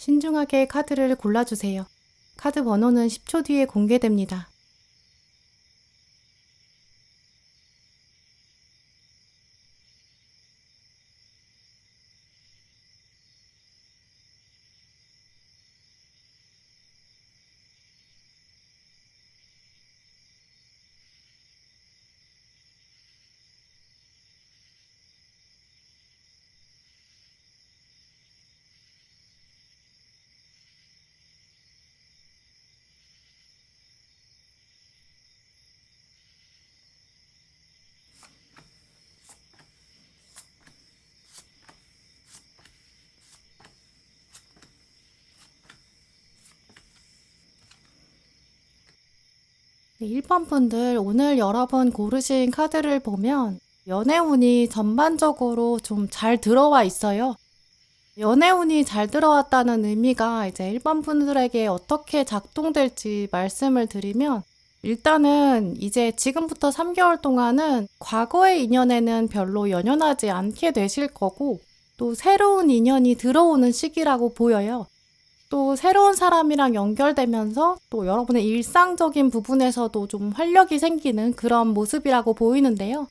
신중하게 카드를 골라주세요. 카드 번호는 10초 뒤에 공개됩니다. 네, 1번 분들 오늘 여러분 고르신 카드를 보면 연애운이 전반적으로 좀 잘 들어와 있어요. 연애운이 잘 들어왔다는 의미가 이제 1번 분들에게 어떻게 작동될지 말씀을 드리면 일단은 이제 지금부터 3개월 동안은 과거의 인연에는 별로 연연하지 않게 되실 거고 또 새로운 인연이 들어오는 시기라고 보여요. 또 새로운 사람이랑 연결되면서 또 여러분의 일상적인 부분에서도 좀 활력이 생기는 그런 모습이라고 보이는데요.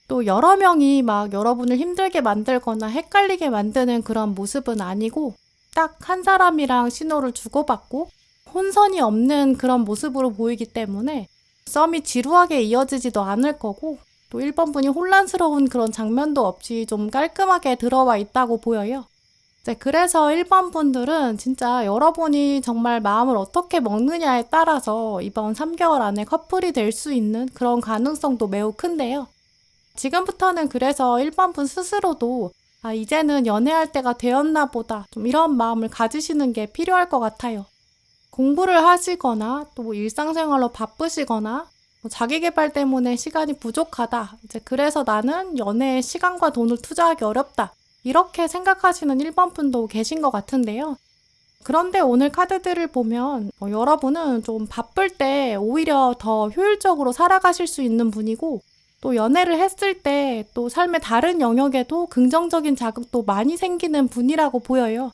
또 여러 명이 막 여러분을 힘들게 만들거나 헷갈리게 만드는 그런 모습은 아니고 딱 한 사람이랑 신호를 주고받고 혼선이 없는 그런 모습으로 보이기 때문에 썸이 지루하게 이어지지도 않을 거고 또 1번 분이 혼란스러운 그런 장면도 없이 좀 깔끔하게 들어와 있다고 보여요. 그래서 1번 분들은 진짜 여러분이 정말 마음을 어떻게 먹느냐에 따라서 이번 3개월 안에 커플이 될 수 있는 그런 가능성도 매우 큰데요. 지금부터는 그래서 1번 분 스스로도 이제는 연애할 때가 되었나 보다 좀 이런 마음을 가지시는 게 필요할 것 같아요. 공부를 하시거나 또 일상생활로 바쁘시거나 자기 개발 때문에 시간이 부족하다. 그래서 나는 연애에 시간과 돈을 투자하기 어렵다. 이렇게 생각하시는 1번 분도 계신 것 같은데요. 그런데 오늘 카드들을 보면 여러분은 좀 바쁠 때 오히려 더 효율적으로 살아가실 수 있는 분이고 또 연애를 했을 때 또 삶의 다른 영역에도 긍정적인 자극도 많이 생기는 분이라고 보여요.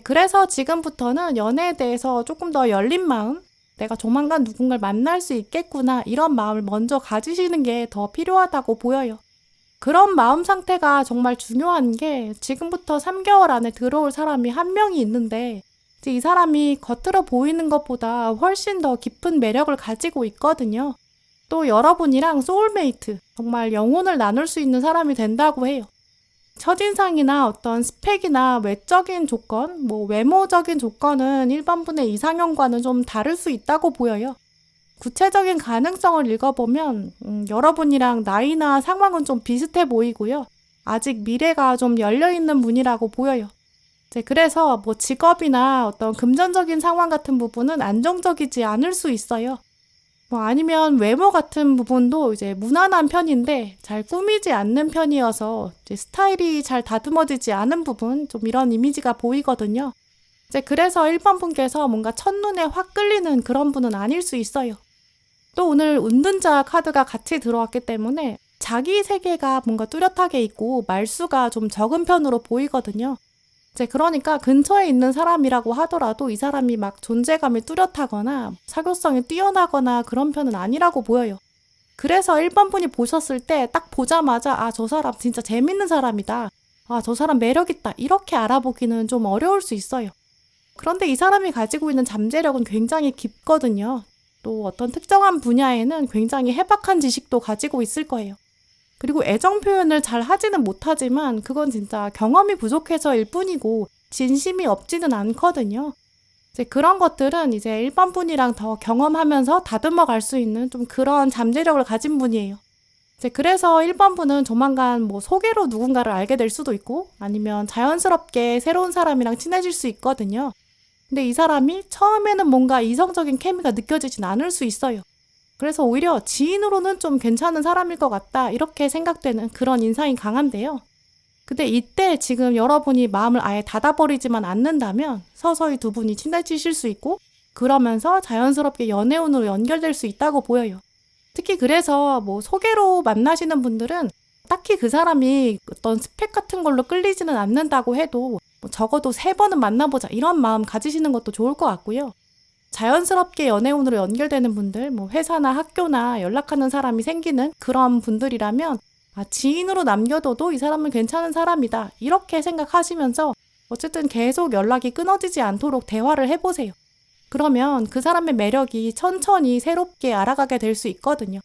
그래서 지금부터는 연애에 대해서 조금 더 열린 마음, 내가 조만간 누군가를 만날 수 있겠구나 이런 마음을 먼저 가지시는 게 더 필요하다고 보여요. 그런 마음 상태가 정말 중요한 게 지금부터 3개월 안에 들어올 사람이 한 명이 있는데 이제 이 사람이 겉으로 보이는 것보다 훨씬 더 깊은 매력을 가지고 있거든요. 또 여러분이랑 소울메이트, 정말 영혼을 나눌 수 있는 사람이 된다고 해요. 첫인상이나 어떤 스펙이나 외적인 조건, 외모적인 조건은 1번 분의 이상형과는 좀 다를 수 있다고 보여요. 구체적인 가능성을 읽어보면 여러분이랑 나이나 상황은 좀 비슷해 보이고요. 아직 미래가 좀 열려있는 분이라고 보여요. 그래서 직업이나 어떤 금전적인 상황 같은 부분은 안정적이지 않을 수 있어요. 아니면 외모 같은 부분도 이제 무난한 편인데 잘 꾸미지 않는 편이어서 이제 스타일이 잘 다듬어지지 않은 부분, 좀 이런 이미지가 보이거든요. 그래서 1번 분께서 뭔가 첫눈에 확 끌리는 그런 분은 아닐 수 있어요. 또 오늘 운둔자 카드가 같이 들어왔기 때문에 자기 세계가 뭔가 뚜렷하게 있고 말수가 좀 적은 편으로 보이거든요. 그러니까 근처에 있는 사람이라고 하더라도 이 사람이 막 존재감이 뚜렷하거나 사교성이 뛰어나거나 그런 편은 아니라고 보여요. 그래서 1번 분이 보셨을 때 딱 보자마자 저 사람 진짜 재밌는 사람이다. 저 사람 매력있다. 이렇게 알아보기는 좀 어려울 수 있어요. 그런데 이 사람이 가지고 있는 잠재력은 굉장히 깊거든요. 또 어떤 특정한 분야에는 굉장히 해박한 지식도 가지고 있을 거예요. 그리고 애정 표현을 잘 하지는 못하지만 그건 진짜 경험이 부족해서일 뿐이고 진심이 없지는 않거든요. 그런 것들은 이제 1번 분이랑 더 경험하면서 다듬어 갈 수 있는 좀 그런 잠재력을 가진 분이에요. 그래서 1번 분은 조만간 소개로 누군가를 알게 될 수도 있고 아니면 자연스럽게 새로운 사람이랑 친해질 수 있거든요. 근데 이 사람이 처음에는 뭔가 이성적인 케미가 느껴지진 않을 수 있어요. 그래서 오히려 지인으로는 좀 괜찮은 사람일 것 같다 이렇게 생각되는 그런 인상이 강한데요. 근데 이때 지금 여러분이 마음을 아예 닫아버리지만 않는다면 서서히 두 분이 친해지실 수 있고 그러면서 자연스럽게 연애운으로 연결될 수 있다고 보여요. 특히 그래서 소개로 만나시는 분들은 딱히 그 사람이 어떤 스펙 같은 걸로 끌리지는 않는다고 해도 뭐 적어도 3번은 만나보자 이런 마음 가지시는 것도 좋을 것 같고요. 자연스럽게 연애운으로 연결되는 분들, 뭐 회사나 학교나 연락하는 사람이 생기는 그런 분들이라면 지인으로 남겨둬도 이 사람은 괜찮은 사람이다 이렇게 생각하시면서 어쨌든 계속 연락이 끊어지지 않도록 대화를 해보세요. 그러면 그 사람의 매력이 천천히 새롭게 알아가게 될 수 있거든요.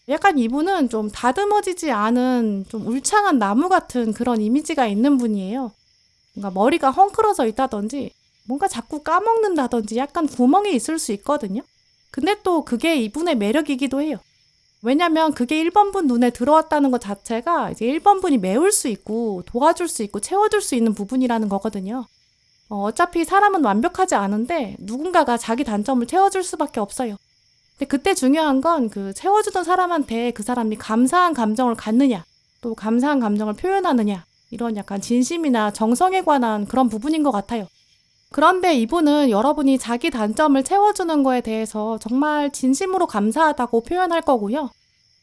약간 이분은 좀 다듬어지지 않은 좀 울창한 나무 같은 그런 이미지가 있는 분이에요. 뭔가 머리가 헝클어져 있다든지 뭔가 자꾸 까먹는다든지 약간 구멍이 있을 수 있거든요. 근데 또 그게 이분의 매력이기도 해요. 왜냐면 그게 1번 분 눈에 들어왔다는 것 자체가 이제 1번 분이 메울 수 있고 도와줄 수 있고 채워줄 수 있는 부분이라는 거거든요. 어차피 사람은 완벽하지 않은데 누군가가 자기 단점을 채워줄 수밖에 없어요. 근데 그때 중요한 건 그 채워주던 사람한테 그 사람이 감사한 감정을 갖느냐, 또 감사한 감정을 표현하느냐, 이런 약간 진심이나 정성에 관한 그런 부분인 것 같아요. 그런데 이분은 여러분이 자기 단점을 채워주는 거에 대해서 정말 진심으로 감사하다고 표현할 거고요.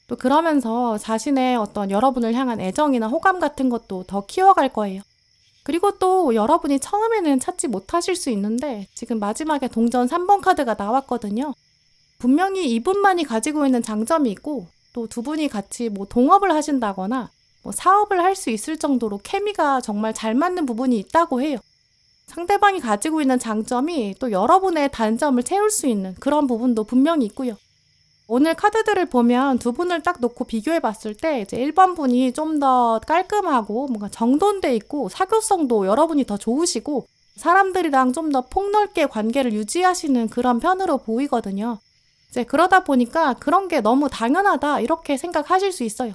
또 그러면서 자신의 어떤 여러분을 향한 애정이나 호감 같은 것도 더 키워갈 거예요. 그리고 또 여러분이 처음에는 찾지 못하실 수 있는데 지금 마지막에 동전 3번 카드가 나왔거든요. 분명히 이분만이 가지고 있는 장점이 있고 또 두 분이 같이 뭐 동업을 하신다거나 뭐 사업을 할 수 있을 정도로 케미가 정말 잘 맞는 부분이 있다고 해요. 상대방이 가지고 있는 장점이 또 여러분의 단점을 채울 수 있는 그런 부분도 분명히 있고요. 오늘 카드들을 보면 두 분을 딱 놓고 비교해 봤을 때 이제 1번 분이 좀 더 깔끔하고 뭔가 정돈돼 있고 사교성도 여러분이 더 좋으시고 사람들이랑 좀 더 폭넓게 관계를 유지하시는 그런 편으로 보이거든요. 이제 그러다 보니까 그런 게 너무 당연하다 이렇게 생각하실 수 있어요.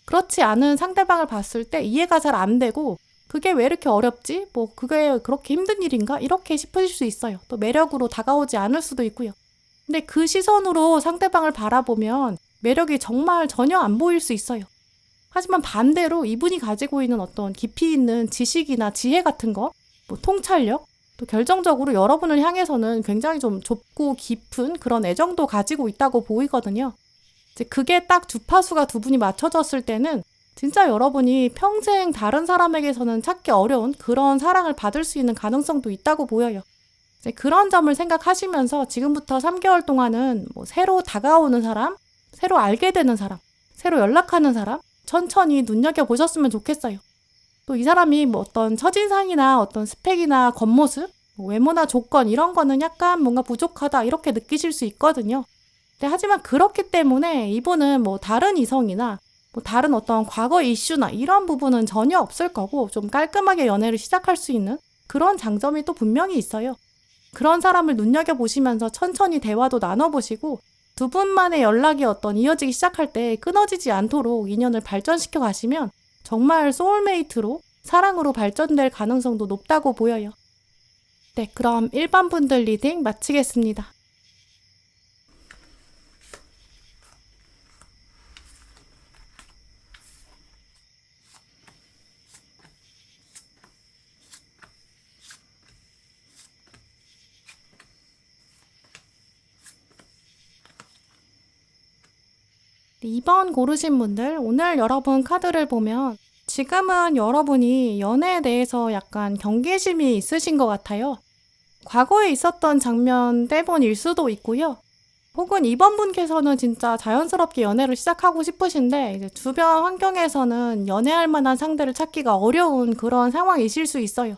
그렇지 않은 상대방을 봤을 때 이해가 잘 안 되고 그게 왜 이렇게 어렵지? 뭐 그게 그렇게 힘든 일인가? 이렇게 싶으실 수 있어요. 또 매력으로 다가오지 않을 수도 있고요. 근데 그 시선으로 상대방을 바라보면 매력이 정말 전혀 안 보일 수 있어요. 하지만 반대로 이분이 가지고 있는 어떤 깊이 있는 지식이나 지혜 같은 거, 뭐 통찰력, 또 결정적으로 여러분을 향해서는 굉장히 좀 좁고 깊은 그런 애정도 가지고 있다고 보이거든요. 이제 그게 딱 주파수가 두 분이 맞춰졌을 때는 진짜 여러분이 평생 다른 사람에게서는 찾기 어려운 그런 사랑을 받을 수 있는 가능성도 있다고 보여요. 이제 그런 점을 생각하시면서 지금부터 3개월 동안은 뭐 새로 다가오는 사람, 새로 알게 되는 사람, 새로 연락하는 사람 천천히 눈여겨보셨으면 좋겠어요. 또 이 사람이 뭐 어떤 첫인상이나 어떤 스펙이나 겉모습, 뭐 외모나 조건 이런 거는 약간 뭔가 부족하다 이렇게 느끼실 수 있거든요. 근데 하지만 그렇기 때문에 이분은 뭐 다른 이성이나 뭐 다른 어떤 과거 이슈나 이런 부분은 전혀 없을 거고 좀 깔끔하게 연애를 시작할 수 있는 그런 장점이 또 분명히 있어요. 그런 사람을 눈여겨보시면서 천천히 대화도 나눠보시고 두 분만의 연락이 어떤 이어지기 시작할 때 끊어지지 않도록 인연을 발전시켜 가시면 정말 소울메이트로 사랑으로 발전될 가능성도 높다고 보여요. 네, 그럼 1번 분들 리딩 마치겠습니다. 네, 2번 고르신 분들, 오늘 여러분 카드를 보면 지금은 여러분이 연애에 대해서 약간 경계심이 있으신 것 같아요. 과거에 있었던 장면 때문일 수도 있고요. 혹은 2번 분께서는 진짜 자연스럽게 연애를 시작하고 싶으신데 이제 주변 환경에서는 연애할 만한 상대를 찾기가 어려운 그런 상황이실 수 있어요.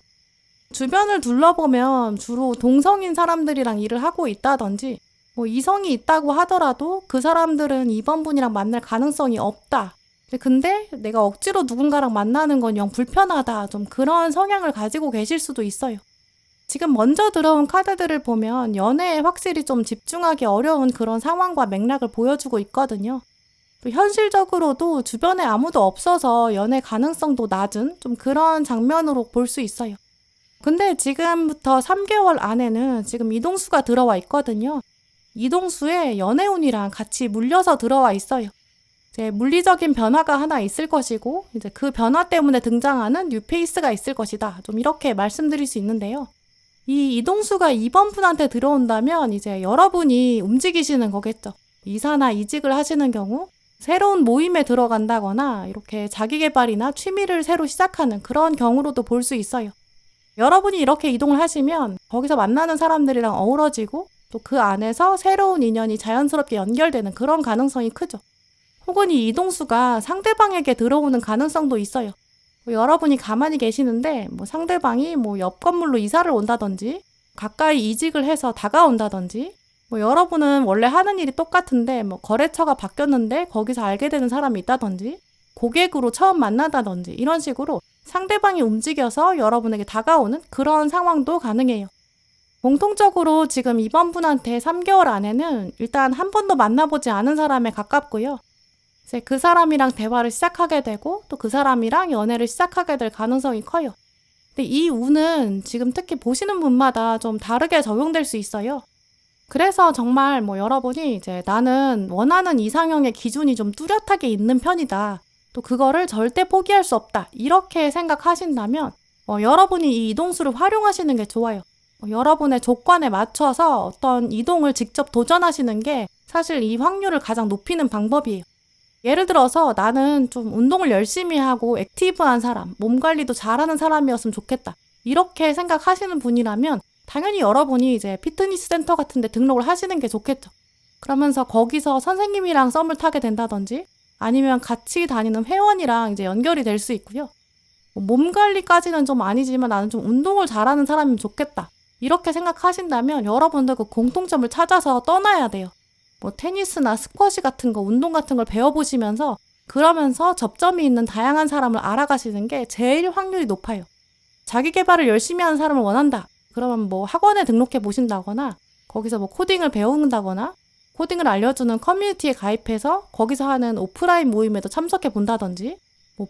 주변을 둘러보면 주로 동성인 사람들이랑 일을 하고 있다든지 뭐 이성이 있다고 하더라도 그 사람들은 2번 분이랑 만날 가능성이 없다. 근데 내가 억지로 누군가랑 만나는 건 영 불편하다. 좀 그런 성향을 가지고 계실 수도 있어요. 지금 먼저 들어온 카드들을 보면 연애에 확실히 좀 집중하기 어려운 그런 상황과 맥락을 보여주고 있거든요. 또 현실적으로도 주변에 아무도 없어서 연애 가능성도 낮은 좀 그런 장면으로 볼 수 있어요. 근데 지금부터 3개월 안에는 지금 이동수가 들어와 있거든요. 이동수에 연애운이랑 같이 물려서 들어와 있어요. 이제 물리적인 변화가 하나 있을 것이고 이제 그 변화 때문에 등장하는 뉴페이스가 있을 것이다. 좀 이렇게 말씀드릴 수 있는데요. 이 이동수가 2번 분한테 들어온다면 이제 여러분이 움직이시는 거겠죠. 이사나 이직을 하시는 경우 새로운 모임에 들어간다거나 이렇게 자기 개발이나 취미를 새로 시작하는 그런 경우로도 볼 수 있어요. 여러분이 이렇게 이동을 하시면 거기서 만나는 사람들이랑 어우러지고 또 그 안에서 새로운 인연이 자연스럽게 연결되는 그런 가능성이 크죠. 혹은 이 이동수가 상대방에게 들어오는 가능성도 있어요. 여러분이 가만히 계시는데 상대방이 옆 건물로 이사를 온다든지 가까이 이직을 해서 다가온다든지 여러분은 원래 하는 일이 똑같은데 거래처가 바뀌었는데 거기서 알게 되는 사람이 있다든지 고객으로 처음 만나다든지 이런 식으로 상대방이 움직여서 여러분에게 다가오는 그런 상황도 가능해요. 공통적으로 지금 이번 분한테 3개월 안에는 일단 한 번도 만나보지 않은 사람에 가깝고요. 이제 그 사람이랑 대화를 시작하게 되고 또 그 사람이랑 연애를 시작하게 될 가능성이 커요. 근데 이 운은 지금 특히 보시는 분마다 좀 다르게 적용될 수 있어요. 그래서 정말 여러분이 이제 나는 원하는 이상형의 기준이 좀 뚜렷하게 있는 편이다. 또 그거를 절대 포기할 수 없다. 이렇게 생각하신다면 여러분이 이 이동수를 활용하시는 게 좋아요. 여러분의 조건에 맞춰서 어떤 이동을 직접 도전하시는 게 사실 이 확률을 가장 높이는 방법이에요. 예를 들어서 나는 좀 운동을 열심히 하고 액티브한 사람, 몸 관리도 잘하는 사람이었으면 좋겠다. 이렇게 생각하시는 분이라면 당연히 여러분이 이제 피트니스 센터 같은 데 등록을 하시는 게 좋겠죠. 그러면서 거기서 선생님이랑 썸을 타게 된다든지 아니면 같이 다니는 회원이랑 이제 연결이 될 수 있고요. 몸 관리까지는 좀 아니지만 나는 좀 운동을 잘하는 사람이면 좋겠다. 이렇게 생각하신다면 여러분들 그 공통점을 찾아서 떠나야 돼요. 테니스나 스쿼시 같은 거, 운동 같은 걸 배워보시면서 그러면서 접점이 있는 다양한 사람을 알아가시는 게 제일 확률이 높아요. 자기 개발을 열심히 하는 사람을 원한다. 그러면 학원에 등록해 보신다거나 거기서 코딩을 배운다거나 코딩을 알려주는 커뮤니티에 가입해서 거기서 하는 오프라인 모임에도 참석해 본다든지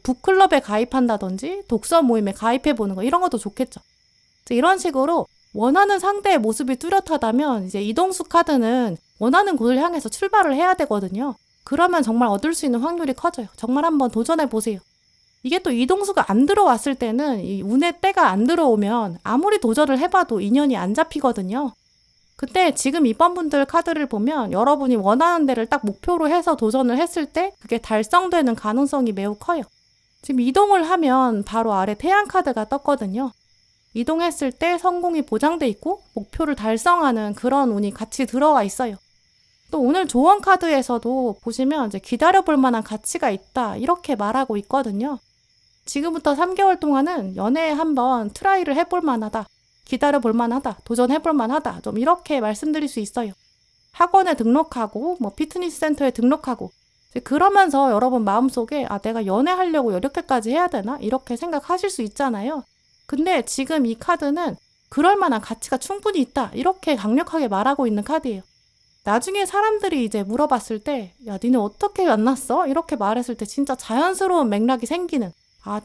북클럽에 가입한다든지 독서 모임에 가입해 보는 거 이런 것도 좋겠죠. 이런 식으로 원하는 상대의 모습이 뚜렷하다면 이제 이동수 카드는 원하는 곳을 향해서 출발을 해야 되거든요. 그러면 정말 얻을 수 있는 확률이 커져요. 정말 한번 도전해 보세요. 이게 또 이동수가 안 들어왔을 때는 이 운의 때가 안 들어오면 아무리 도전을 해봐도 인연이 안 잡히거든요. 근데 지금 이번 분들 카드를 보면 여러분이 원하는 데를 딱 목표로 해서 도전을 했을 때 그게 달성되는 가능성이 매우 커요. 지금 이동을 하면 바로 아래 태양 카드가 떴거든요. 이동했을 때 성공이 보장돼 있고 목표를 달성하는 그런 운이 같이 들어와 있어요. 또 오늘 조언 카드에서도 보시면 이제 기다려볼 만한 가치가 있다 이렇게 말하고 있거든요. 지금부터 3개월 동안은 연애에 한번 트라이를 해볼 만하다. 기다려볼 만하다. 도전해볼 만하다. 좀 이렇게 말씀드릴 수 있어요. 학원에 등록하고 피트니스 센터에 등록하고 그러면서 여러분 마음속에 내가 연애하려고 이렇게까지 해야 되나? 이렇게 생각하실 수 있잖아요. 근데 지금 이 카드는 그럴 만한 가치가 충분히 있다. 이렇게 강력하게 말하고 있는 카드예요. 나중에 사람들이 이제 물어봤을 때 야, 니네 어떻게 만났어? 이렇게 말했을 때 진짜 자연스러운 맥락이 생기는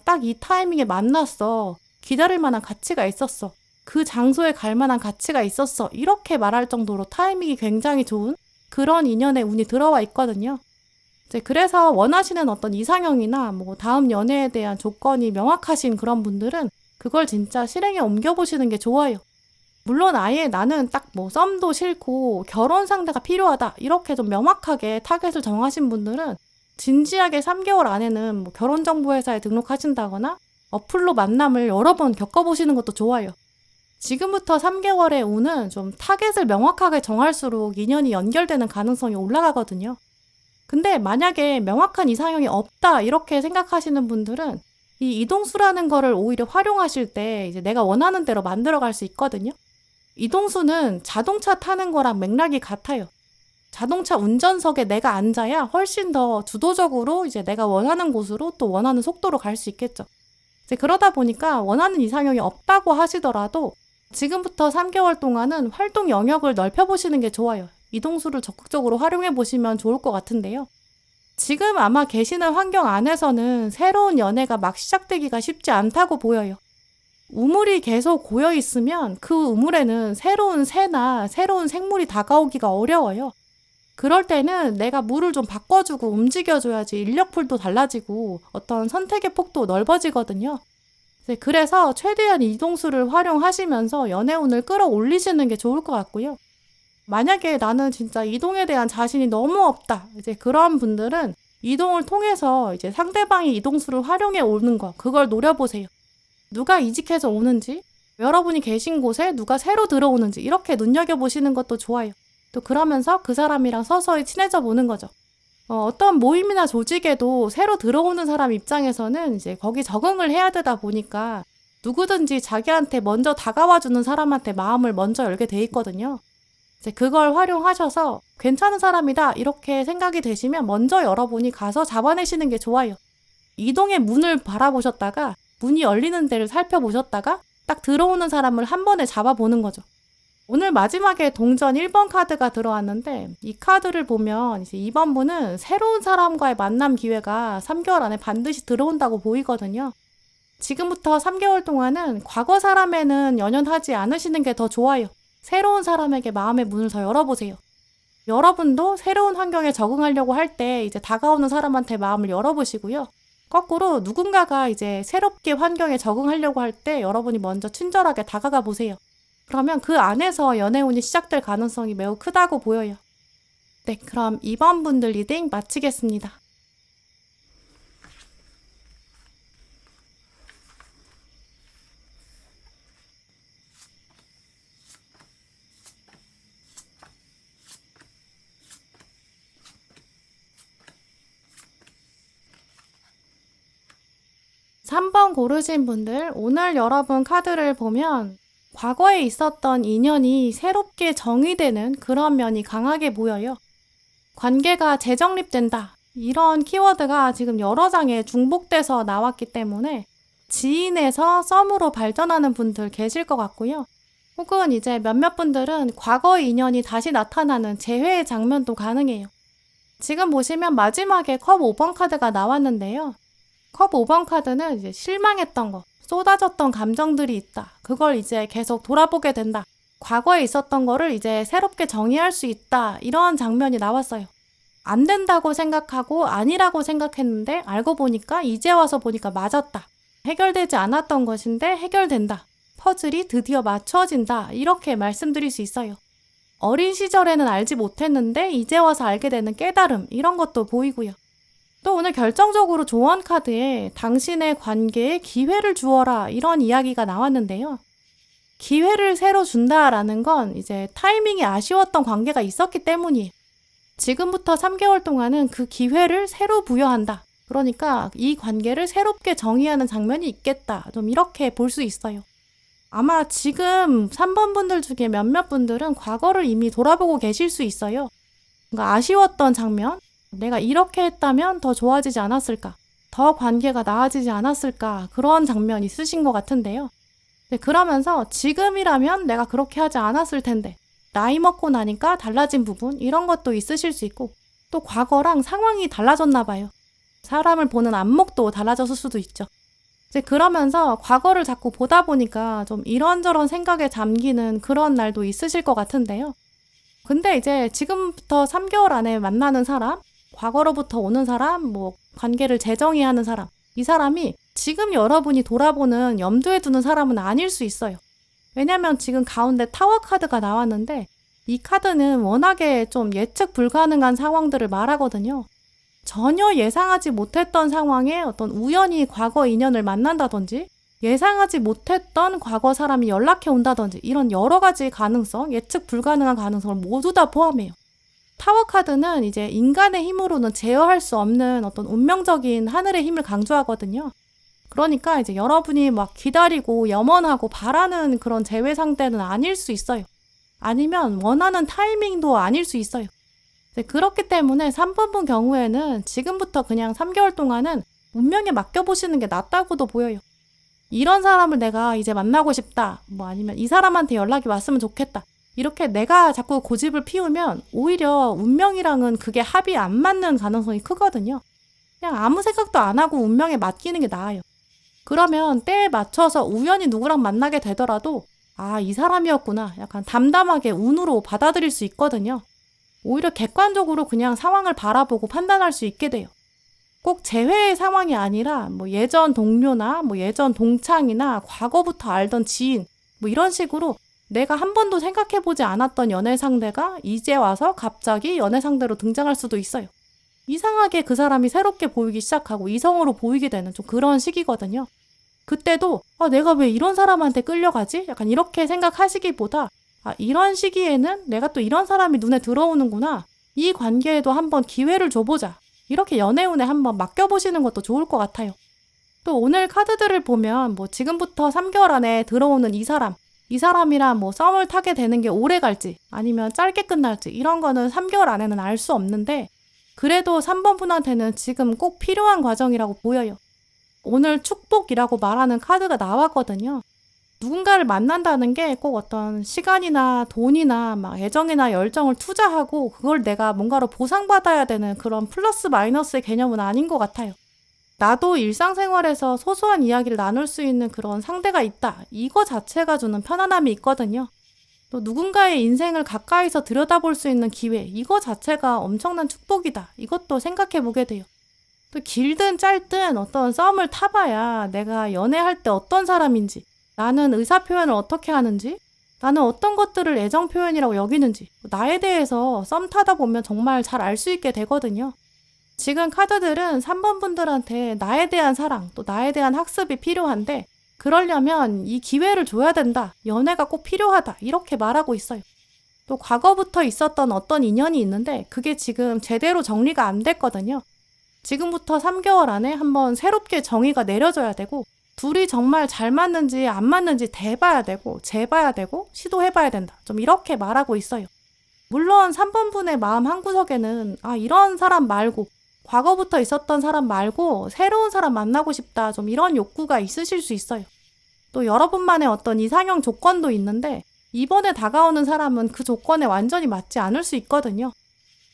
딱 이 타이밍에 만났어. 기다릴 만한 가치가 있었어. 그 장소에 갈 만한 가치가 있었어. 이렇게 말할 정도로 타이밍이 굉장히 좋은 그런 인연의 운이 들어와 있거든요. 이제 그래서 원하시는 어떤 이상형이나 다음 연애에 대한 조건이 명확하신 그런 분들은 그걸 진짜 실행에 옮겨보시는 게 좋아요. 물론 아예 나는 딱 썸도 싫고 결혼 상대가 필요하다 이렇게 좀 명확하게 타겟을 정하신 분들은 진지하게 3개월 안에는 결혼정보회사에 등록하신다거나 어플로 만남을 여러 번 겪어보시는 것도 좋아요. 지금부터 3개월의 운은 좀 타겟을 명확하게 정할수록 인연이 연결되는 가능성이 올라가거든요. 근데 만약에 명확한 이상형이 없다 이렇게 생각하시는 분들은 이 이동수라는 거를 오히려 활용하실 때 이제 내가 원하는 대로 만들어갈 수 있거든요. 이동수는 자동차 타는 거랑 맥락이 같아요. 자동차 운전석에 내가 앉아야 훨씬 더 주도적으로 이제 내가 원하는 곳으로 또 원하는 속도로 갈 수 있겠죠. 이제 그러다 보니까 원하는 이상형이 없다고 하시더라도 지금부터 3개월 동안은 활동 영역을 넓혀보시는 게 좋아요. 이동수를 적극적으로 활용해 보시면 좋을 것 같은데요. 지금 아마 계시는 환경 안에서는 새로운 연애가 막 시작되기가 쉽지 않다고 보여요. 우물이 계속 고여 있으면 그 우물에는 새로운 새나 새로운 생물이 다가오기가 어려워요. 그럴 때는 내가 물을 좀 바꿔주고 움직여줘야지 인력풀도 달라지고 어떤 선택의 폭도 넓어지거든요. 그래서 최대한 이동수를 활용하시면서 연애운을 끌어올리시는 게 좋을 것 같고요. 만약에 나는 진짜 이동에 대한 자신이 너무 없다. 이제 그런 분들은 이동을 통해서 이제 상대방이 이동수를 활용해 오는 거, 그걸 노려보세요. 누가 이직해서 오는지, 여러분이 계신 곳에 누가 새로 들어오는지 이렇게 눈여겨보시는 것도 좋아요. 또 그러면서 그 사람이랑 서서히 친해져 보는 거죠. 어떤 모임이나 조직에도 새로 들어오는 사람 입장에서는 이제 거기 적응을 해야 되다 보니까 누구든지 자기한테 먼저 다가와주는 사람한테 마음을 먼저 열게 돼 있거든요. 이제 그걸 활용하셔서 괜찮은 사람이다 이렇게 생각이 되시면 먼저 여러분이 가서 잡아내시는 게 좋아요. 이동의 문을 바라보셨다가 문이 열리는 데를 살펴보셨다가 딱 들어오는 사람을 한 번에 잡아보는 거죠. 오늘 마지막에 동전 1번 카드가 들어왔는데 이 카드를 보면 이제 2번 분은 새로운 사람과의 만남 기회가 3개월 안에 반드시 들어온다고 보이거든요. 지금부터 3개월 동안은 과거 사람에는 연연하지 않으시는 게 더 좋아요. 새로운 사람에게 마음의 문을 더 열어보세요. 여러분도 새로운 환경에 적응하려고 할 때 이제 다가오는 사람한테 마음을 열어보시고요. 거꾸로 누군가가 이제 새롭게 환경에 적응하려고 할 때 여러분이 먼저 친절하게 다가가 보세요. 그러면 그 안에서 연애운이 시작될 가능성이 매우 크다고 보여요. 네, 그럼 2번 분들 리딩 마치겠습니다. 삼 번 고르신 분들, 오늘 여러분 카드를 보면 과거에 있었던 인연이 새롭게 정의되는 그런 면이 강하게 보여요. 관계가 재정립된다. 이런 키워드가 지금 여러 장에 중복돼서 나왔기 때문에 지인에서 썸으로 발전하는 분들 계실 것 같고요. 혹은 이제 몇몇 분들은 과거의 인연이 다시 나타나는 재회의 장면도 가능해요. 지금 보시면 마지막에 컵 5번 카드가 나왔는데요. 컵 5번 카드는 이제 실망했던 거, 쏟아졌던 감정들이 있다. 그걸 이제 계속 돌아보게 된다. 과거에 있었던 거를 이제 새롭게 정의할 수 있다. 이런 장면이 나왔어요. 안 된다고 생각하고 아니라고 생각했는데 알고 보니까 이제 와서 보니까 맞았다. 해결되지 않았던 것인데 해결된다. 퍼즐이 드디어 맞춰진다. 이렇게 말씀드릴 수 있어요. 어린 시절에는 알지 못했는데 이제 와서 알게 되는 깨달음 이런 것도 보이고요. 또 오늘 결정적으로 조언 카드에 당신의 관계에 기회를 주어라 이런 이야기가 나왔는데요. 기회를 새로 준다라는 건 이제 타이밍이 아쉬웠던 관계가 있었기 때문이에요. 지금부터 3개월 동안은 그 기회를 새로 부여한다. 그러니까 이 관계를 새롭게 정의하는 장면이 있겠다. 좀 이렇게 볼 수 있어요. 아마 지금 3번 분들 중에 몇몇 분들은 과거를 이미 돌아보고 계실 수 있어요. 그러니까 아쉬웠던 장면, 내가 이렇게 했다면 더 좋아지지 않았을까? 더 관계가 나아지지 않았을까? 그런 장면 있으신 것 같은데요. 네, 그러면서 지금이라면 내가 그렇게 하지 않았을 텐데 나이 먹고 나니까 달라진 부분 이런 것도 있으실 수 있고 또 과거랑 상황이 달라졌나 봐요. 사람을 보는 안목도 달라졌을 수도 있죠. 이제 그러면서 과거를 자꾸 보다 보니까 좀 이런저런 생각에 잠기는 그런 날도 있으실 것 같은데요. 근데 이제 지금부터 3개월 안에 만나는 사람, 과거로부터 오는 사람, 뭐 관계를 재정의하는 사람, 이 사람이 지금 여러분이 돌아보는 염두에 두는 사람은 아닐 수 있어요. 왜냐면 지금 가운데 타워 카드가 나왔는데 이 카드는 워낙에 좀 예측 불가능한 상황들을 말하거든요. 전혀 예상하지 못했던 상황에 어떤 우연히 과거 인연을 만난다든지 예상하지 못했던 과거 사람이 연락해 온다든지 이런 여러 가지 가능성, 예측 불가능한 가능성을 모두 다 포함해요. 타워 카드는 이제 인간의 힘으로는 제어할 수 없는 어떤 운명적인 하늘의 힘을 강조하거든요. 그러니까 이제 여러분이 막 기다리고 염원하고 바라는 그런 재회 상태는 아닐 수 있어요. 아니면 원하는 타이밍도 아닐 수 있어요. 그렇기 때문에 3번 분 경우에는 지금부터 그냥 3개월 동안은 운명에 맡겨보시는 게 낫다고도 보여요. 이런 사람을 내가 이제 만나고 싶다. 뭐 아니면 이 사람한테 연락이 왔으면 좋겠다. 이렇게 내가 자꾸 고집을 피우면 오히려 운명이랑은 그게 합이 안 맞는 가능성이 크거든요. 그냥 아무 생각도 안 하고 운명에 맡기는 게 나아요. 그러면 때에 맞춰서 우연히 누구랑 만나게 되더라도 아, 이 사람이었구나. 약간 담담하게 운으로 받아들일 수 있거든요. 오히려 객관적으로 그냥 상황을 바라보고 판단할 수 있게 돼요. 꼭 재회의 상황이 아니라 뭐 예전 동료나 뭐 예전 동창이나 과거부터 알던 지인 뭐 이런 식으로 내가 한 번도 생각해보지 않았던 연애 상대가 이제 와서 갑자기 연애 상대로 등장할 수도 있어요. 이상하게 그 사람이 새롭게 보이기 시작하고 이성으로 보이게 되는 좀 그런 시기거든요. 그때도 내가 왜 이런 사람한테 끌려가지? 약간 이렇게 생각하시기보다 이런 시기에는 내가 또 이런 사람이 눈에 들어오는구나. 이 관계에도 한번 기회를 줘보자. 이렇게 연애운에 한번 맡겨보시는 것도 좋을 것 같아요. 또 오늘 카드들을 보면 뭐 지금부터 3개월 안에 들어오는 이 사람이랑 뭐 썸을 타게 되는 게 오래 갈지 아니면 짧게 끝날지 이런 거는 3개월 안에는 알 수 없는데 그래도 3번 분한테는 지금 꼭 필요한 과정이라고 보여요. 오늘 축복이라고 말하는 카드가 나왔거든요. 누군가를 만난다는 게 꼭 어떤 시간이나 돈이나 막 애정이나 열정을 투자하고 그걸 내가 뭔가로 보상받아야 되는 그런 플러스 마이너스의 개념은 아닌 것 같아요. 나도 일상생활에서 소소한 이야기를 나눌 수 있는 그런 상대가 있다. 이거 자체가 주는 편안함이 있거든요. 또 누군가의 인생을 가까이서 들여다볼 수 있는 기회, 이거 자체가 엄청난 축복이다. 이것도 생각해 보게 돼요. 또 길든 짧든 어떤 썸을 타봐야 내가 연애할 때 어떤 사람인지, 나는 의사표현을 어떻게 하는지, 나는 어떤 것들을 애정 표현이라고 여기는지, 나에 대해서 썸 타다 보면 정말 잘 알 수 있게 되거든요. 지금 카드들은 3번 분들한테 나에 대한 사랑, 또 나에 대한 학습이 필요한데 그러려면 이 기회를 줘야 된다. 연애가 꼭 필요하다. 이렇게 말하고 있어요. 또 과거부터 있었던 어떤 인연이 있는데 그게 지금 제대로 정리가 안 됐거든요. 지금부터 3개월 안에 한번 새롭게 정의가 내려져야 되고 둘이 정말 잘 맞는지 안 맞는지 대봐야 되고 재봐야 되고 시도해봐야 된다. 좀 이렇게 말하고 있어요. 물론 3번 분의 마음 한구석에는 이런 사람 말고 과거부터 있었던 사람 말고 새로운 사람 만나고 싶다. 좀 이런 욕구가 있으실 수 있어요. 또 여러분만의 어떤 이상형 조건도 있는데 이번에 다가오는 사람은 그 조건에 완전히 맞지 않을 수 있거든요.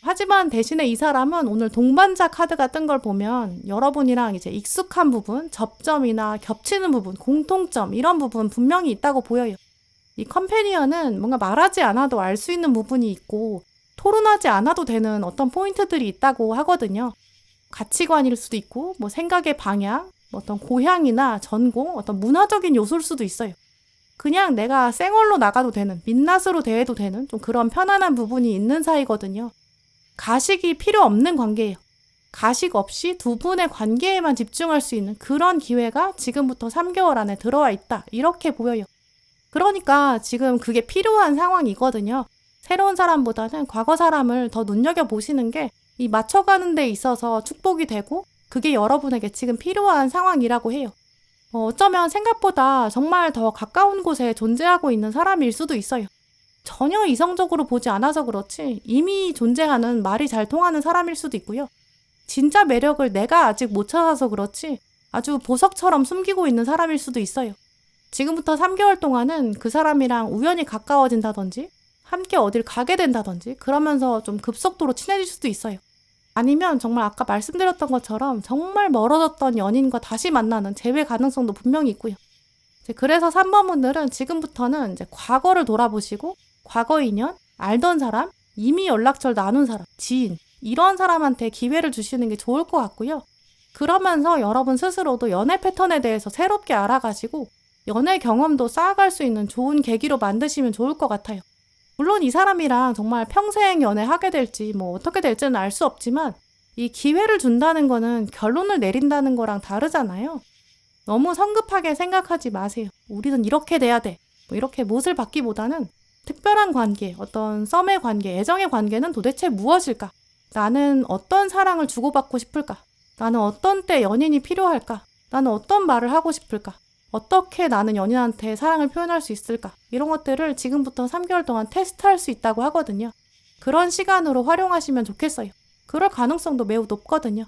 하지만 대신에 이 사람은 오늘 동반자 카드가 뜬 걸 보면 여러분이랑 이제 익숙한 부분, 접점이나 겹치는 부분, 공통점 이런 부분 분명히 있다고 보여요. 이 컴패니언은 뭔가 말하지 않아도 알 수 있는 부분이 있고 토론하지 않아도 되는 어떤 포인트들이 있다고 하거든요. 가치관일 수도 있고 뭐 생각의 방향, 뭐 어떤 고향이나 전공, 어떤 문화적인 요소일 수도 있어요. 그냥 내가 쌩얼로 나가도 되는, 민낯으로 대해도 되는 좀 그런 편안한 부분이 있는 사이거든요. 가식이 필요 없는 관계예요. 가식 없이 두 분의 관계에만 집중할 수 있는 그런 기회가 지금부터 3개월 안에 들어와 있다. 이렇게 보여요. 그러니까 지금 그게 필요한 상황이거든요. 새로운 사람보다는 과거 사람을 더 눈여겨보시는 게 이 맞춰가는 데 있어서 축복이 되고 그게 여러분에게 지금 필요한 상황이라고 해요. 어쩌면 생각보다 정말 더 가까운 곳에 존재하고 있는 사람일 수도 있어요. 전혀 이성적으로 보지 않아서 그렇지 이미 존재하는 말이 잘 통하는 사람일 수도 있고요. 진짜 매력을 내가 아직 못 찾아서 그렇지 아주 보석처럼 숨기고 있는 사람일 수도 있어요. 지금부터 3개월 동안은 그 사람이랑 우연히 가까워진다든지 함께 어딜 가게 된다든지 그러면서 좀 급속도로 친해질 수도 있어요. 아니면 정말 아까 말씀드렸던 것처럼 정말 멀어졌던 연인과 다시 만나는 재회 가능성도 분명히 있고요. 그래서 3번 분들은 지금부터는 이제 과거를 돌아보시고 과거 인연, 알던 사람, 이미 연락처를 나눈 사람, 지인 이런 사람한테 기회를 주시는 게 좋을 것 같고요. 그러면서 여러분 스스로도 연애 패턴에 대해서 새롭게 알아가시고 연애 경험도 쌓아갈 수 있는 좋은 계기로 만드시면 좋을 것 같아요. 물론 이 사람이랑 정말 평생 연애하게 될지 뭐 어떻게 될지는 알 수 없지만 이 기회를 준다는 거는 결론을 내린다는 거랑 다르잖아요. 너무 성급하게 생각하지 마세요. 우리는 이렇게 돼야 돼. 뭐 이렇게 못을 받기보다는 특별한 관계, 어떤 썸의 관계, 애정의 관계는 도대체 무엇일까? 나는 어떤 사랑을 주고받고 싶을까? 나는 어떤 때 연인이 필요할까? 나는 어떤 말을 하고 싶을까? 어떻게 나는 연인한테 사랑을 표현할 수 있을까? 이런 것들을 지금부터 3개월 동안 테스트할 수 있다고 하거든요. 그런 시간으로 활용하시면 좋겠어요. 그럴 가능성도 매우 높거든요.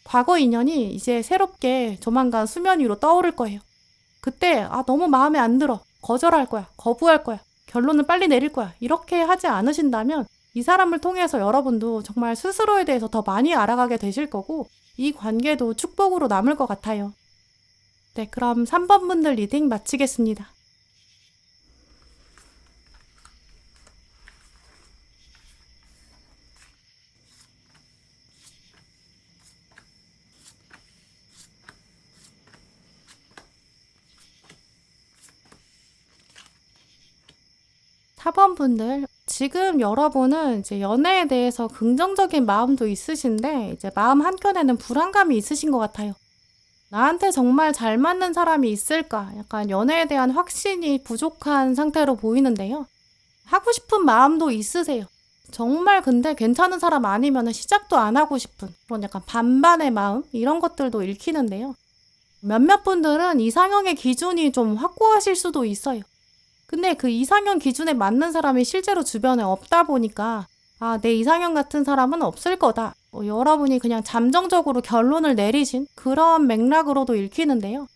과거 인연이 이제 새롭게 조만간 수면 위로 떠오를 거예요. 그때 너무 마음에 안 들어. 거절할 거야. 거부할 거야. 결론을 빨리 내릴 거야. 이렇게 하지 않으신다면 이 사람을 통해서 여러분도 정말 스스로에 대해서 더 많이 알아가게 되실 거고 이 관계도 축복으로 남을 것 같아요. 네, 그럼 3번 분들 리딩 마치겠습니다. 사 번 분들, 지금 여러분은 이제 연애에 대해서 긍정적인 마음도 있으신데 이제 마음 한켠에는 불안감이 있으신 것 같아요. 나한테 정말 잘 맞는 사람이 있을까? 약간 연애에 대한 확신이 부족한 상태로 보이는데요. 하고 싶은 마음도 있으세요. 정말 근데 괜찮은 사람 아니면 시작도 안 하고 싶은 그런 약간 반반의 마음? 이런 것들도 읽히는데요. 몇몇 분들은 이상형의 기준이 좀 확고하실 수도 있어요. 근데 그 이상형 기준에 맞는 사람이 실제로 주변에 없다 보니까 내 이상형 같은 사람은 없을 거다. 여러분이 그냥 잠정적으로 결론을 내리신 그런 맥락으로도 읽히는데요.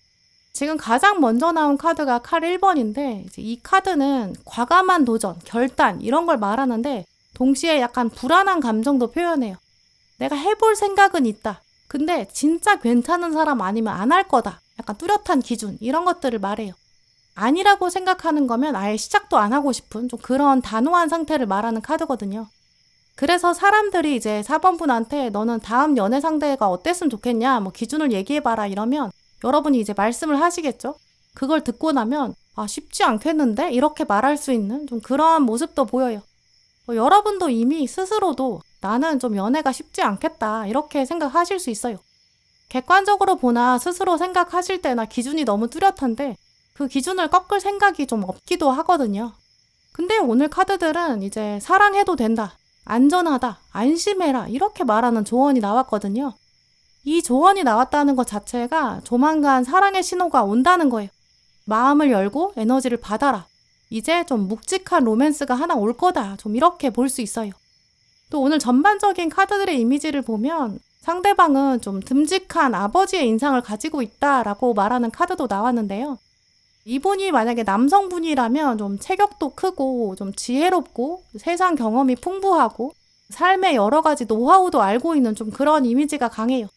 지금 가장 먼저 나온 카드가 칼 1번인데 이 카드는 과감한 도전, 결단 이런 걸 말하는데 동시에 약간 불안한 감정도 표현해요. 내가 해볼 생각은 있다. 근데 진짜 괜찮은 사람 아니면 안 할 거다. 약간 뚜렷한 기준 이런 것들을 말해요. 아니라고 생각하는 거면 아예 시작도 안 하고 싶은 좀 그런 단호한 상태를 말하는 카드거든요. 그래서 사람들이 이제 4번 분한테 너는 다음 연애 상대가 어땠으면 좋겠냐 뭐 기준을 얘기해봐라 이러면 여러분이 이제 말씀을 하시겠죠? 그걸 듣고 나면 쉽지 않겠는데? 이렇게 말할 수 있는 좀 그런 모습도 보여요. 여러분도 이미 스스로도 나는 좀 연애가 쉽지 않겠다 이렇게 생각하실 수 있어요. 객관적으로 보나 스스로 생각하실 때나 기준이 너무 뚜렷한데 그 기준을 꺾을 생각이 좀 없기도 하거든요. 근데 오늘 카드들은 이제 사랑해도 된다, 안전하다, 안심해라 이렇게 말하는 조언이 나왔거든요. 이 조언이 나왔다는 것 자체가 조만간 사랑의 신호가 온다는 거예요. 마음을 열고 에너지를 받아라. 이제 좀 묵직한 로맨스가 하나 올 거다. 좀 이렇게 볼 수 있어요. 또 오늘 전반적인 카드들의 이미지를 보면 상대방은 좀 듬직한 아버지의 인상을 가지고 있다라고 말하는 카드도 나왔는데요. 이분이 만약에 남성분이라면 좀 체격도 크고 좀 지혜롭고 세상 경험이 풍부하고 삶의 여러 가지 노하우도 알고 있는 좀 그런 이미지가 강해요.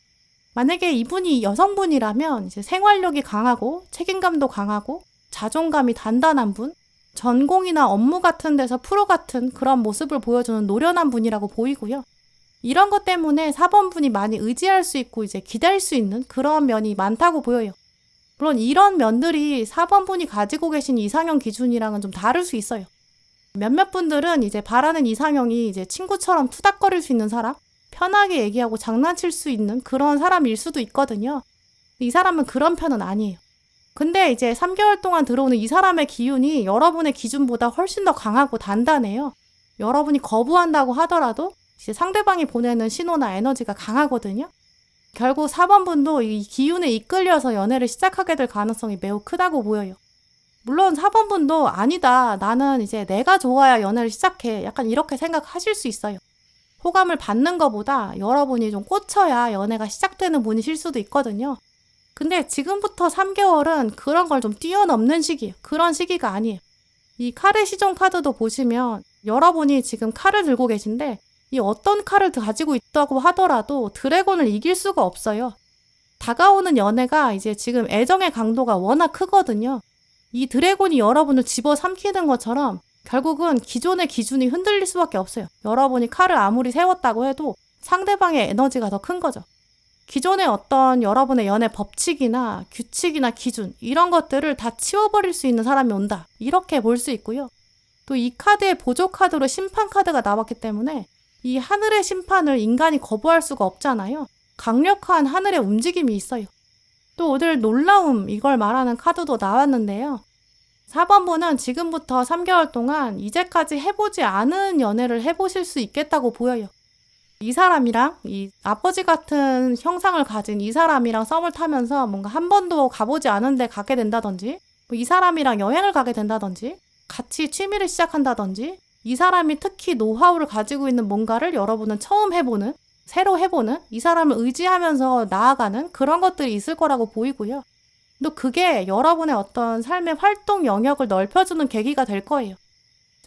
만약에 이분이 여성분이라면 이제 생활력이 강하고 책임감도 강하고 자존감이 단단한 분, 전공이나 업무 같은 데서 프로 같은 그런 모습을 보여주는 노련한 분이라고 보이고요. 이런 것 때문에 4번 분이 많이 의지할 수 있고 이제 기댈 수 있는 그런 면이 많다고 보여요. 물론 이런 면들이 4번 분이 가지고 계신 이상형 기준이랑은 좀 다를 수 있어요. 몇몇 분들은 이제 바라는 이상형이 이제 친구처럼 투닥거릴 수 있는 사람, 편하게 얘기하고 장난칠 수 있는 그런 사람일 수도 있거든요. 이 사람은 그런 편은 아니에요. 근데 이제 3개월 동안 들어오는 이 사람의 기운이 여러분의 기준보다 훨씬 더 강하고 단단해요. 여러분이 거부한다고 하더라도 이제 상대방이 보내는 신호나 에너지가 강하거든요. 결국 4번 분도 이 기운에 이끌려서 연애를 시작하게 될 가능성이 매우 크다고 보여요. 물론 4번 분도 아니다. 나는 이제 내가 좋아야 연애를 시작해. 약간 이렇게 생각하실 수 있어요. 호감을 받는 것보다 여러분이 좀 꽂혀야 연애가 시작되는 분이실 수도 있거든요. 근데 지금부터 3개월은 그런 걸 좀 뛰어넘는 시기예요. 그런 시기가 아니에요. 이 칼의 시종 카드도 보시면 여러분이 지금 칼을 들고 계신데 이 어떤 칼을 가지고 있다고 하더라도 드래곤을 이길 수가 없어요. 다가오는 연애가 이제 지금 애정의 강도가 워낙 크거든요. 이 드래곤이 여러분을 집어삼키는 것처럼 결국은 기존의 기준이 흔들릴 수밖에 없어요. 여러분이 칼을 아무리 세웠다고 해도 상대방의 에너지가 더 큰 거죠. 기존의 어떤 여러분의 연애 법칙이나 규칙이나 기준 이런 것들을 다 치워버릴 수 있는 사람이 온다. 이렇게 볼 수 있고요. 또 이 카드의 보조 카드로 심판 카드가 나왔기 때문에 이 하늘의 심판을 인간이 거부할 수가 없잖아요. 강력한 하늘의 움직임이 있어요. 또 오늘 놀라움 이걸 말하는 카드도 나왔는데요. 4번 분은 지금부터 3개월 동안 이제까지 해보지 않은 연애를 해보실 수 있겠다고 보여요. 이 사람이랑 이 아버지 같은 형상을 가진 이 사람이랑 썸을 타면서 뭔가 한 번도 가보지 않은 데 가게 된다든지 이 사람이랑 여행을 가게 된다든지 같이 취미를 시작한다든지 이 사람이 특히 노하우를 가지고 있는 뭔가를 여러분은 처음 해보는 새로 해보는 이 사람을 의지하면서 나아가는 그런 것들이 있을 거라고 보이고요. 또 그게 여러분의 어떤 삶의 활동 영역을 넓혀주는 계기가 될 거예요.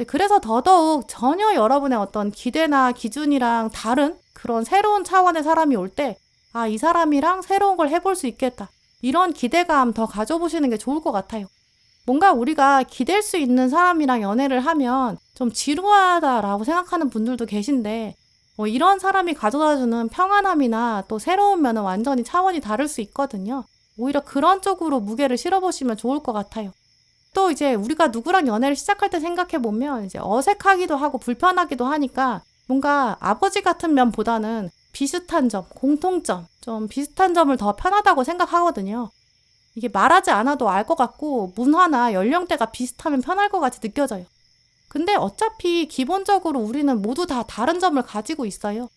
그래서 더더욱 전혀 여러분의 어떤 기대나 기준이랑 다른 그런 새로운 차원의 사람이 올 때 이 사람이랑 새로운 걸 해볼 수 있겠다. 이런 기대감 더 가져보시는 게 좋을 것 같아요. 뭔가 우리가 기댈 수 있는 사람이랑 연애를 하면 좀 지루하다라고 생각하는 분들도 계신데 이런 사람이 가져다주는 평안함이나 또 새로운 면은 완전히 차원이 다를 수 있거든요. 오히려 그런 쪽으로 무게를 실어보시면 좋을 것 같아요. 또 이제 우리가 누구랑 연애를 시작할 때 생각해보면 이제 어색하기도 하고 불편하기도 하니까 뭔가 아버지 같은 면보다는 비슷한 점, 공통점, 좀 비슷한 점을 더 편하다고 생각하거든요. 이게 말하지 않아도 알 것 같고 문화나 연령대가 비슷하면 편할 것 같이 느껴져요. 근데 어차피 기본적으로 우리는 모두 다 다른 점을 가지고 있어요.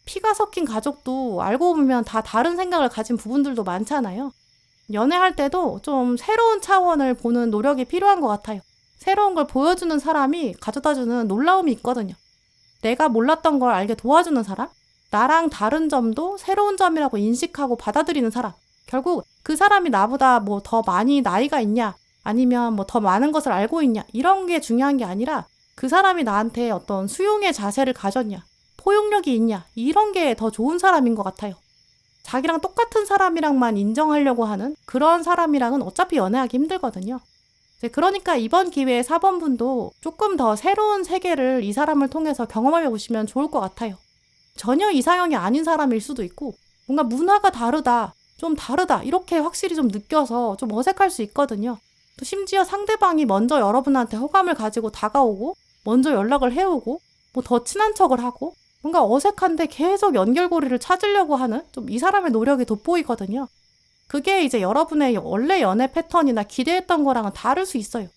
피가 섞인 가족도 알고 보면 다 다른 생각을 가진 부분들도 많잖아요. 연애할 때도 좀 새로운 차원을 보는 노력이 필요한 것 같아요. 새로운 걸 보여주는 사람이 가져다주는 놀라움이 있거든요. 내가 몰랐던 걸 알게 도와주는 사람, 나랑 다른 점도 새로운 점이라고 인식하고 받아들이는 사람. 결국 그 사람이 나보다 뭐 더 많이 나이가 있냐, 아니면 뭐 더 많은 것을 알고 있냐, 이런 게 중요한 게 아니라 그 사람이 나한테 어떤 수용의 자세를 가졌냐, 포용력이 있냐, 이런 게 더 좋은 사람인 것 같아요. 자기랑 똑같은 사람이랑만 인정하려고 하는 그런 사람이랑은 어차피 연애하기 힘들거든요. 그러니까 이번 기회에 4번분도 조금 더 새로운 세계를 이 사람을 통해서 경험해 보시면 좋을 것 같아요. 전혀 이상형이 아닌 사람일 수도 있고 뭔가 문화가 다르다, 좀 다르다 이렇게 확실히 좀 느껴서 좀 어색할 수 있거든요. 또 심지어 상대방이 먼저 여러분한테 호감을 가지고 다가오고 먼저 연락을 해오고 뭐 더 친한 척을 하고 뭔가 어색한데 계속 연결고리를 찾으려고 하는 좀 이 사람의 노력이 돋보이거든요. 그게 이제 여러분의 원래 연애 패턴이나 기대했던 거랑은 다를 수 있어요.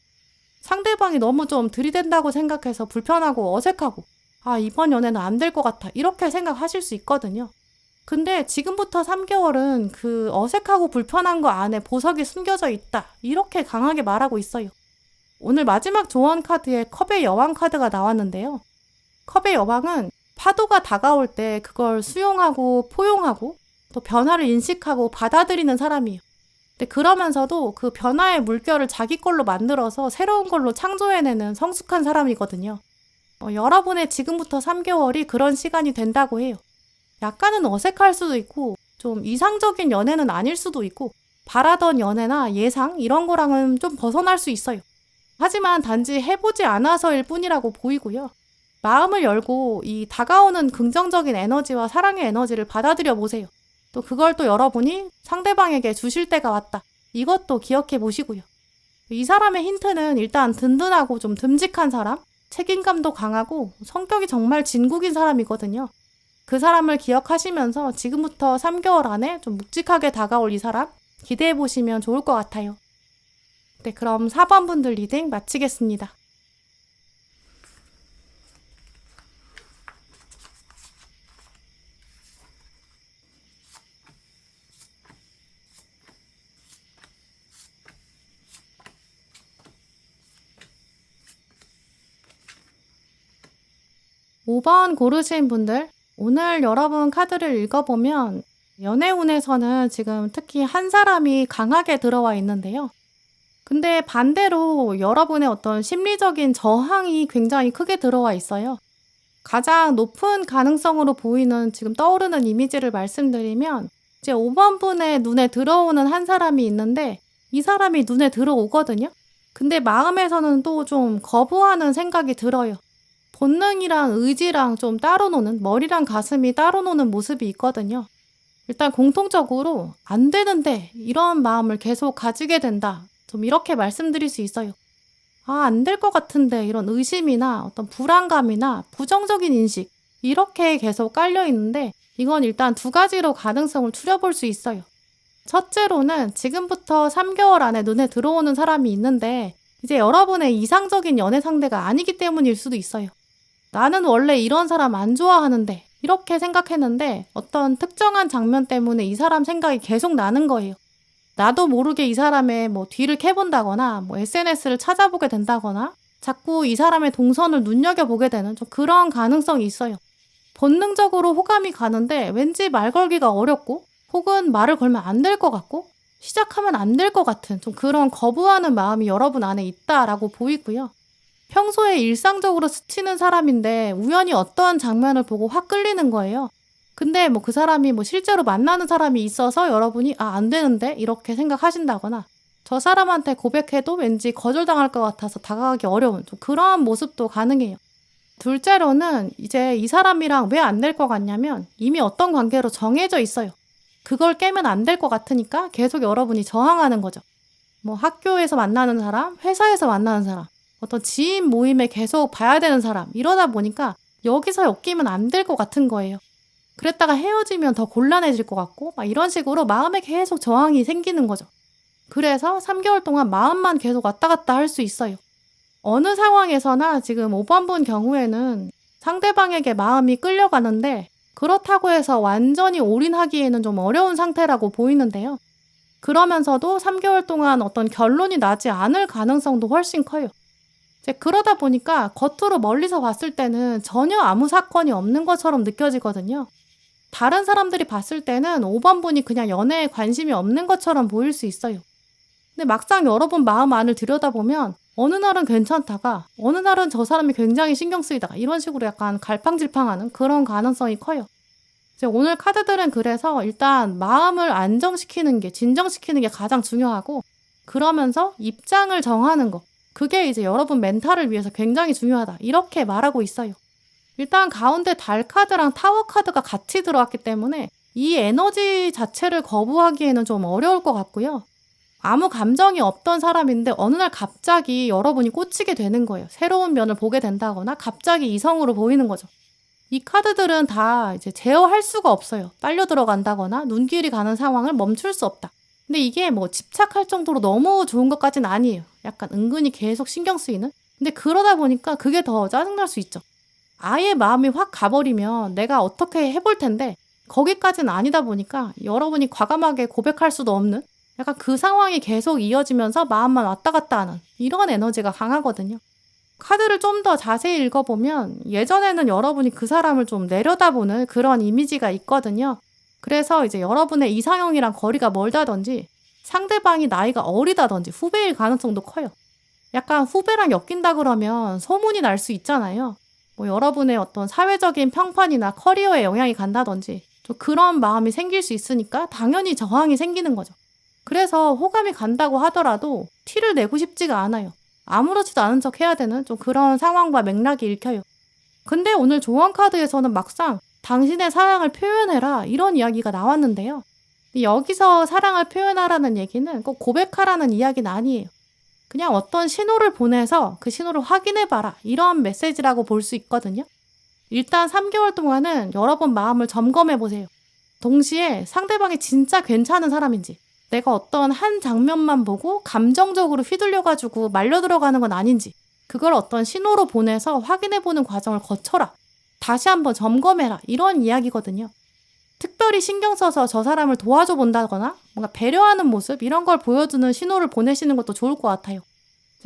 상대방이 너무 좀 들이댄다고 생각해서 불편하고 어색하고 아, 이번 연애는 안 될 것 같아 이렇게 생각하실 수 있거든요. 근데 지금부터 3개월은 그 어색하고 불편한 거 안에 보석이 숨겨져 있다 이렇게 강하게 말하고 있어요. 오늘 마지막 조언 카드에 컵의 여왕 카드가 나왔는데요. 컵의 여왕은 파도가 다가올 때 그걸 수용하고 포용하고 또 변화를 인식하고 받아들이는 사람이에요. 근데 그러면서도 그 변화의 물결을 자기 걸로 만들어서 새로운 걸로 창조해내는 성숙한 사람이거든요. 여러분의 지금부터 3개월이 그런 시간이 된다고 해요. 약간은 어색할 수도 있고 좀 이상적인 연애는 아닐 수도 있고 바라던 연애나 예상 이런 거랑은 좀 벗어날 수 있어요. 하지만 단지 해보지 않아서일 뿐이라고 보이고요. 마음을 열고 이 다가오는 긍정적인 에너지와 사랑의 에너지를 받아들여 보세요. 또 그걸 또 여러분이 상대방에게 주실 때가 왔다. 이것도 기억해 보시고요. 이 사람의 힌트는 일단 든든하고 좀 듬직한 사람, 책임감도 강하고 성격이 정말 진국인 사람이거든요. 그 사람을 기억하시면서 지금부터 3개월 안에 좀 묵직하게 다가올 이 사람 기대해 보시면 좋을 것 같아요. 네, 그럼 4번 분들 리딩 마치겠습니다. 5번 고르신 분들, 오늘 여러분 카드를 읽어보면 연애운에서는 지금 특히 한 사람이 강하게 들어와 있는데요. 근데 반대로 여러분의 어떤 심리적인 저항이 굉장히 크게 들어와 있어요. 가장 높은 가능성으로 보이는 지금 떠오르는 이미지를 말씀드리면 이제 5번 분의 눈에 들어오는 한 사람이 있는데 이 사람이 눈에 들어오거든요. 근데 마음에서는 또 좀 거부하는 생각이 들어요. 본능이랑 의지랑 좀 따로 노는, 머리랑 가슴이 따로 노는 모습이 있거든요. 일단 공통적으로 안 되는데 이런 마음을 계속 가지게 된다. 좀 이렇게 말씀드릴 수 있어요. 아, 안 될 것 같은데 이런 의심이나 어떤 불안감이나 부정적인 인식 이렇게 계속 깔려 있는데 이건 일단 2가지로 가능성을 추려볼 수 있어요. 첫째로는 지금부터 3개월 안에 눈에 들어오는 사람이 있는데 이제 여러분의 이상적인 연애 상대가 아니기 때문일 수도 있어요. 나는 원래 이런 사람 안 좋아하는데 이렇게 생각했는데 어떤 특정한 장면 때문에 이 사람 생각이 계속 나는 거예요. 나도 모르게 이 사람의 뭐 뒤를 캐본다거나 뭐 SNS를 찾아보게 된다거나 자꾸 이 사람의 동선을 눈여겨보게 되는 좀 그런 가능성이 있어요. 본능적으로 호감이 가는데 왠지 말 걸기가 어렵고 혹은 말을 걸면 안 될 것 같고 시작하면 안 될 것 같은 좀 그런 거부하는 마음이 여러분 안에 있다라고 보이고요. 평소에 일상적으로 스치는 사람인데 우연히 어떠한 장면을 보고 확 끌리는 거예요. 근데 뭐 그 사람이 뭐 실제로 만나는 사람이 있어서 여러분이 아, 안 되는데 이렇게 생각하신다거나 저 사람한테 고백해도 왠지 거절당할 것 같아서 다가가기 어려운 좀 그런 모습도 가능해요. 둘째로는 이제 이 사람이랑 왜 안 될 것 같냐면 이미 어떤 관계로 정해져 있어요. 그걸 깨면 안 될 것 같으니까 계속 여러분이 저항하는 거죠. 뭐 학교에서 만나는 사람, 회사에서 만나는 사람, 어떤 지인 모임에 계속 봐야 되는 사람 이러다 보니까 여기서 엮이면 안 될 것 같은 거예요. 그랬다가 헤어지면 더 곤란해질 것 같고 막 이런 식으로 마음에 계속 저항이 생기는 거죠. 그래서 3개월 동안 마음만 계속 왔다 갔다 할 수 있어요. 어느 상황에서나 지금 5번분 경우에는 상대방에게 마음이 끌려가는데 그렇다고 해서 완전히 올인하기에는 좀 어려운 상태라고 보이는데요. 그러면서도 3개월 동안 어떤 결론이 나지 않을 가능성도 훨씬 커요. 이제 그러다 보니까 겉으로 멀리서 봤을 때는 전혀 아무 사건이 없는 것처럼 느껴지거든요. 다른 사람들이 봤을 때는 5번분이 그냥 연애에 관심이 없는 것처럼 보일 수 있어요. 근데 막상 여러분 마음 안을 들여다보면 어느 날은 괜찮다가 어느 날은 저 사람이 굉장히 신경 쓰이다가 이런 식으로 약간 갈팡질팡하는 그런 가능성이 커요. 이제 오늘 카드들은 그래서 일단 마음을 안정시키는 게, 진정시키는 게 가장 중요하고, 그러면서 입장을 정하는 거, 그게 이제 여러분 멘탈을 위해서 굉장히 중요하다, 이렇게 말하고 있어요. 일단 가운데 달 카드랑 타워 카드가 같이 들어왔기 때문에 이 에너지 자체를 거부하기에는 좀 어려울 것 같고요. 아무 감정이 없던 사람인데 어느 날 갑자기 여러분이 꽂히게 되는 거예요. 새로운 면을 보게 된다거나 갑자기 이성으로 보이는 거죠. 이 카드들은 다 이제 제어할 수가 없어요. 빨려 들어간다거나 눈길이 가는 상황을 멈출 수 없다. 근데 이게 뭐 집착할 정도로 너무 좋은 것까지는 아니에요. 약간 은근히 계속 신경 쓰이는? 근데 그러다 보니까 그게 더 짜증날 수 있죠. 아예 마음이 확 가버리면 내가 어떻게 해볼 텐데 거기까지는 아니다 보니까 여러분이 과감하게 고백할 수도 없는 약간 그 상황이 계속 이어지면서 마음만 왔다 갔다 하는 이런 에너지가 강하거든요. 카드를 좀 더 자세히 읽어보면 예전에는 여러분이 그 사람을 좀 내려다보는 그런 이미지가 있거든요. 그래서 이제 여러분의 이상형이랑 거리가 멀다든지 상대방이 나이가 어리다든지 후배일 가능성도 커요. 약간 후배랑 엮인다 그러면 소문이 날 수 있잖아요. 뭐 여러분의 어떤 사회적인 평판이나 커리어에 영향이 간다든지 좀 그런 마음이 생길 수 있으니까 당연히 저항이 생기는 거죠. 그래서 호감이 간다고 하더라도 티를 내고 싶지가 않아요. 아무렇지도 않은 척 해야 되는 좀 그런 상황과 맥락이 읽혀요. 근데 오늘 조언 카드에서는 막상 당신의 사랑을 표현해라 이런 이야기가 나왔는데요. 여기서 사랑을 표현하라는 얘기는 꼭 고백하라는 이야기는 아니에요. 그냥 어떤 신호를 보내서 그 신호를 확인해봐라 이런 메시지라고 볼 수 있거든요. 일단 3개월 동안은 여러분 마음을 점검해보세요. 동시에 상대방이 진짜 괜찮은 사람인지 내가 어떤 한 장면만 보고 감정적으로 휘둘려가지고 말려 들어가는 건 아닌지 그걸 어떤 신호로 보내서 확인해보는 과정을 거쳐라. 다시 한번 점검해라. 이런 이야기거든요. 특별히 신경 써서 저 사람을 도와줘 본다거나 뭔가 배려하는 모습 이런 걸 보여주는 신호를 보내시는 것도 좋을 것 같아요.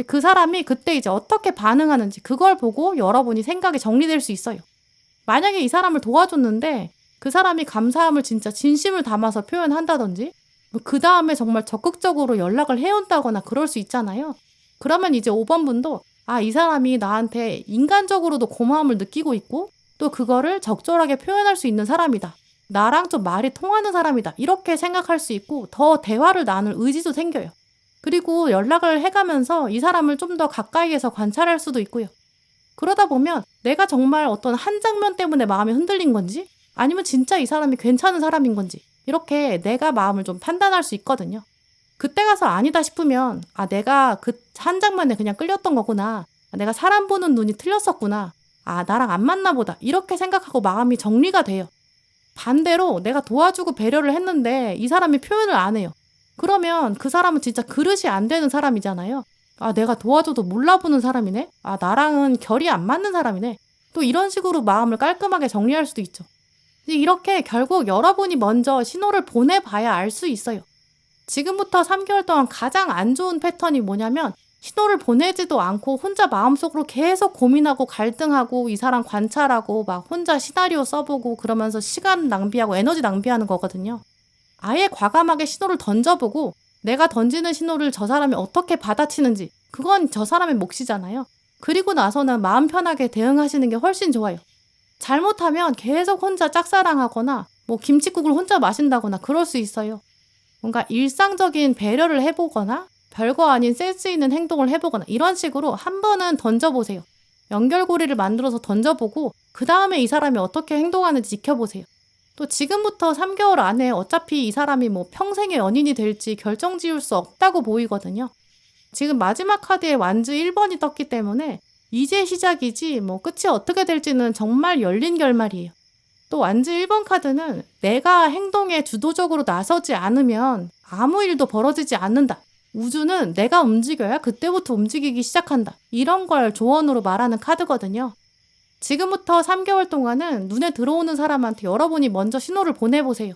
그 사람이 그때 이제 어떻게 반응하는지 그걸 보고 여러분이 생각이 정리될 수 있어요. 만약에 이 사람을 도와줬는데 그 사람이 감사함을 진짜 진심을 담아서 표현한다든지 그 다음에 정말 적극적으로 연락을 해온다거나 그럴 수 있잖아요. 그러면 이제 5번분도 이 사람이 나한테 인간적으로도 고마움을 느끼고 있고 또 그거를 적절하게 표현할 수 있는 사람이다. 나랑 좀 말이 통하는 사람이다. 이렇게 생각할 수 있고 더 대화를 나눌 의지도 생겨요. 그리고 연락을 해가면서 이 사람을 좀 더 가까이에서 관찰할 수도 있고요. 그러다 보면 내가 정말 어떤 한 장면 때문에 마음이 흔들린 건지 아니면 진짜 이 사람이 괜찮은 사람인 건지 이렇게 내가 마음을 좀 판단할 수 있거든요. 그때 가서 아니다 싶으면 내가 그 한 장면에 그냥 끌렸던 거구나. 내가 사람 보는 눈이 틀렸었구나. 나랑 안 맞나 보다. 이렇게 생각하고 마음이 정리가 돼요. 반대로 내가 도와주고 배려를 했는데 이 사람이 표현을 안 해요. 그러면 그 사람은 진짜 그릇이 안 되는 사람이잖아요. 내가 도와줘도 몰라보는 사람이네. 나랑은 결이 안 맞는 사람이네. 또 이런 식으로 마음을 깔끔하게 정리할 수도 있죠. 이렇게 결국 여러분이 먼저 신호를 보내봐야 알 수 있어요. 지금부터 3개월 동안 가장 안 좋은 패턴이 뭐냐면 신호를 보내지도 않고 혼자 마음속으로 계속 고민하고 갈등하고 이 사람 관찰하고 막 혼자 시나리오 써보고 그러면서 시간 낭비하고 에너지 낭비하는 거거든요. 아예 과감하게 신호를 던져보고 내가 던지는 신호를 저 사람이 어떻게 받아치는지 그건 저 사람의 몫이잖아요. 그리고 나서는 마음 편하게 대응하시는 게 훨씬 좋아요. 잘못하면 계속 혼자 짝사랑하거나 뭐 김칫국을 혼자 마신다거나 그럴 수 있어요. 뭔가 일상적인 배려를 해보거나 별거 아닌 센스 있는 행동을 해보거나 이런 식으로 한 번은 던져보세요. 연결고리를 만들어서 던져보고 그 다음에 이 사람이 어떻게 행동하는지 지켜보세요. 또 지금부터 3개월 안에 어차피 이 사람이 뭐 평생의 연인이 될지 결정 지을 수 없다고 보이거든요. 지금 마지막 카드에 완즈 1번이 떴기 때문에 이제 시작이지 뭐 끝이 어떻게 될지는 정말 열린 결말이에요. 또 완지 1번 카드는 내가 행동에 주도적으로 나서지 않으면 아무 일도 벌어지지 않는다. 우주는 내가 움직여야 그때부터 움직이기 시작한다. 이런 걸 조언으로 말하는 카드거든요. 지금부터 3개월 동안은 눈에 들어오는 사람한테 여러분이 먼저 신호를 보내보세요.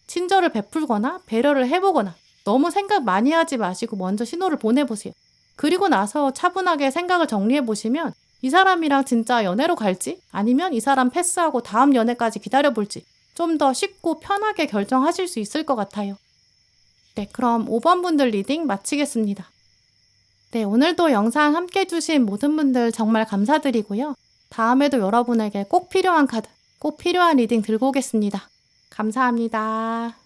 친절을 베풀거나 배려를 해보거나 너무 생각 많이 하지 마시고 먼저 신호를 보내보세요. 그리고 나서 차분하게 생각을 정리해보시면 이 사람이랑 진짜 연애로 갈지 아니면 이 사람 패스하고 다음 연애까지 기다려볼지 좀 더 쉽고 편하게 결정하실 수 있을 것 같아요. 네, 그럼 5번 분들 리딩 마치겠습니다. 네, 오늘도 영상 함께 해주신 모든 분들 정말 감사드리고요. 다음에도 여러분에게 꼭 필요한 카드, 꼭 필요한 리딩 들고 오겠습니다. 감사합니다.